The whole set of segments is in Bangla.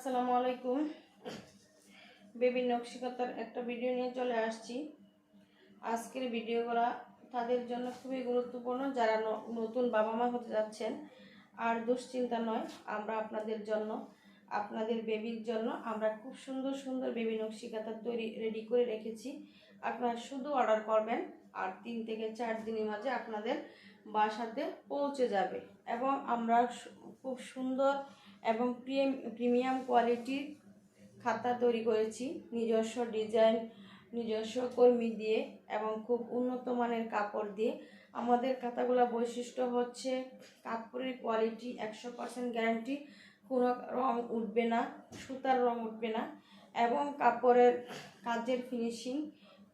আসসালামু আলাইকুম। বেবি নকশিকাতার একটা ভিডিও নিয়ে চলে আসছি। আজকের ভিডিওগুলো তাদের জন্য খুবই গুরুত্বপূর্ণ যারা নতুন বাবা মা হতে যাচ্ছেন। আর দুশ্চিন্তা নয়, আমরা আপনাদের জন্য, আপনাদের বেবির জন্য আমরা খুব সুন্দর সুন্দর বেবি নকশিকাতা রেডি করে রেখেছি। আপনারা শুধু অর্ডার করবেন আর 3 থেকে 4 দিনের মাঝে আপনাদের বাসাতে পৌঁছে যাবে। এবং আমরা খুব সুন্দর এবং প্রিমিয়াম কোয়ালিটির খাতা তৈরি করেছি, নিজস্ব ডিজাইন, নিজস্ব কর্মী দিয়ে এবং খুব উন্নত মানের কাপড় দিয়ে। আমাদের খাতাগুলোর বৈশিষ্ট্য হচ্ছে কাপড়ের কোয়ালিটি 100% গ্যারান্টি, কোনো রং উঠবে না, সুতার রং উঠবে না এবং কাপড়ের কাজের ফিনিশিং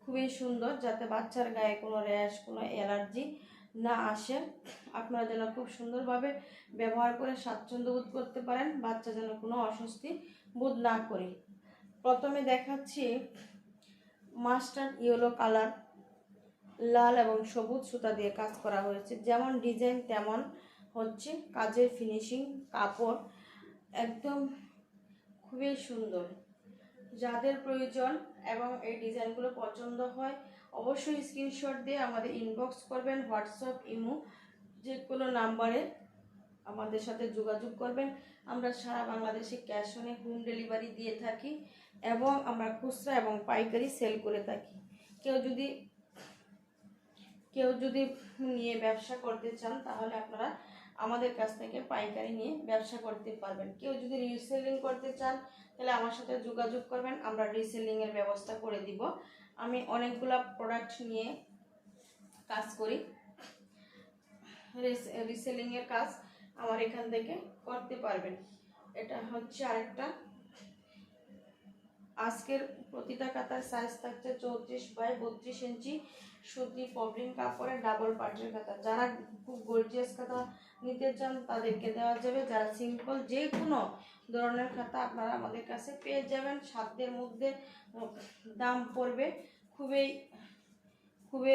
খুবই সুন্দর, যাতে বাচ্চার গায়ে কোনো র্যাশ, কোনো অ্যালার্জি না আসে। আপনারা যেন খুব সুন্দরভাবে ব্যবহার করে স্বাচ্ছন্দ্য বোধ করতে পারেন, বাচ্চা যেন কোনো অস্বস্তি বোধ না করে। প্রথমে দেখাচ্ছি মাস্টার্ড ইয়েলো কালার, লাল এবং সবুজ সুতা দিয়ে কাজ করা হয়েছে। যেমন ডিজাইন তেমন হচ্ছে কাজের ফিনিশিং, কাপড় একদম খুবই সুন্দর। যাদের প্রয়োজন এবং এই ডিজাইনগুলো পছন্দ হয় অবশ্যই স্ক্রিনশট দিয়ে আমাদের ইনবক্স করবেন, হোয়াটসঅ্যাপ, ইমো যে কোনো নাম্বারে আমাদের সাথে যোগাযোগ করবেন। আমরা সারা বাংলাদেশে ক্যাশ অন হোম ডেলিভারি দিয়ে থাকি এবং আমরা খুচরা এবং পাইকারি সেল করে থাকি। কেউ যদি নিয়ে ব্যবসা করতে চান তাহলে আপনারা আমাদের কাছ থেকে পাইকারি নিয়ে ব্যবসা করতে পারবেন। কেউ যদি রিসেলিং করতে চান তাহলে আমার সাথে যোগাযোগ করবেন, আমরা রিসেলিংয়ের ব্যবস্থা করে দিব। আমি অনেকগুলো প্রোডাক্ট নিয়ে কাজ করি, রিসেলিংয়ের কাজ আমার এখান থেকে করতে পারবেন। এটা হচ্ছে আরেকটা। আজকের প্রতিটা কাতার সাইজ থাকছে 34x32 ইঞ্চি, সুতি পবলিন কাপড়ের ডাবল পার্টের কাতা। যারা খুব গর্জিয়াস কাতা নিতে চান তাদেরকে দেওয়া যাবে, যারা সিম্পল যে কোনো ধরনের খাতা আপনারা আমাদের কাছে পেয়ে যাবেন। সাধ্যের মধ্যে দাম পড়বে, খুবই খুবই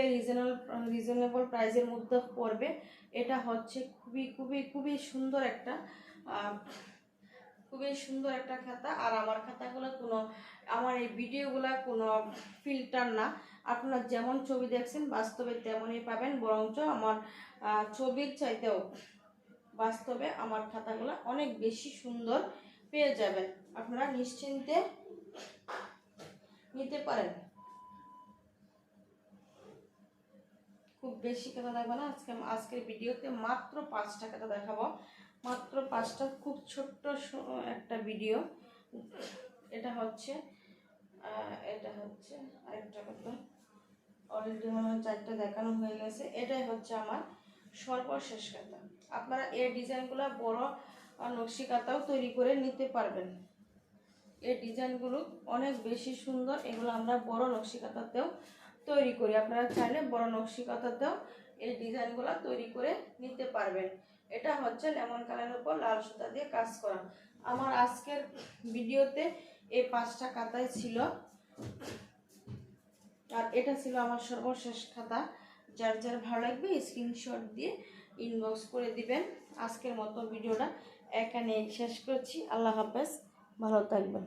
রিজনেবল প্রাইসের মধ্যে পড়বে। এটা হচ্ছে খুবই সুন্দর একটা খাতা। আর আমার খাতাগুলো আমার এই ভিডিওগুলো কোনো ফিল্টার না, আপনারা যেমন ছবি দেখছেন বাস্তবে তেমনই পাবেন, বরঞ্চ আমার ছবির চাইতেও বাস্তবে আমার খাতাগুলো অনেক বেশি সুন্দর পেয়ে যাবেন। আপনারা নিশ্চিন্তে নিতে পারেন। খুব বেশি খাতা লাগবে না। আজকের ভিডিওতে মাত্র 5টা খাতা দেখাবো, মাত্র 5টা, খুব ছোট্ট একটা ভিডিও। এটা হচ্ছে আরেকটা কথা, অলরেডি আমার 4টা দেখানো হয়ে গেছে। এটাই হচ্ছে আমার সর্বশেষ খাতা। আপনারা এই ডিজাইনগুলো বড় নকশি খাতাও তৈরি করে নিতে পারবেন। এই ডিজাইনগুলো অনেক বেশি সুন্দর, এগুলো আমরা বড় নকশি খাতাতেও তৈরি করি। আপনারা চাইলে বড় নকশি খাতাতেও এই ডিজাইনগুলো তৈরি করে নিতে পারবেন। এটা হচ্ছে লেমন কালারের উপর লাল সুতা দিয়ে কাজ করা। আমার আজকের ভিডিওতে এই 5টা খাতাই ছিল, আর এটা ছিল আমার সর্বশেষ খাতা। যার যার ভালো লাগবে স্ক্রিনশট দিয়ে ইনবক্স করে দিবেন। আজকের মতো ভিডিওটা এখানে শেষ করছি। আল্লাহ হাফেজ, ভালো থাকবেন।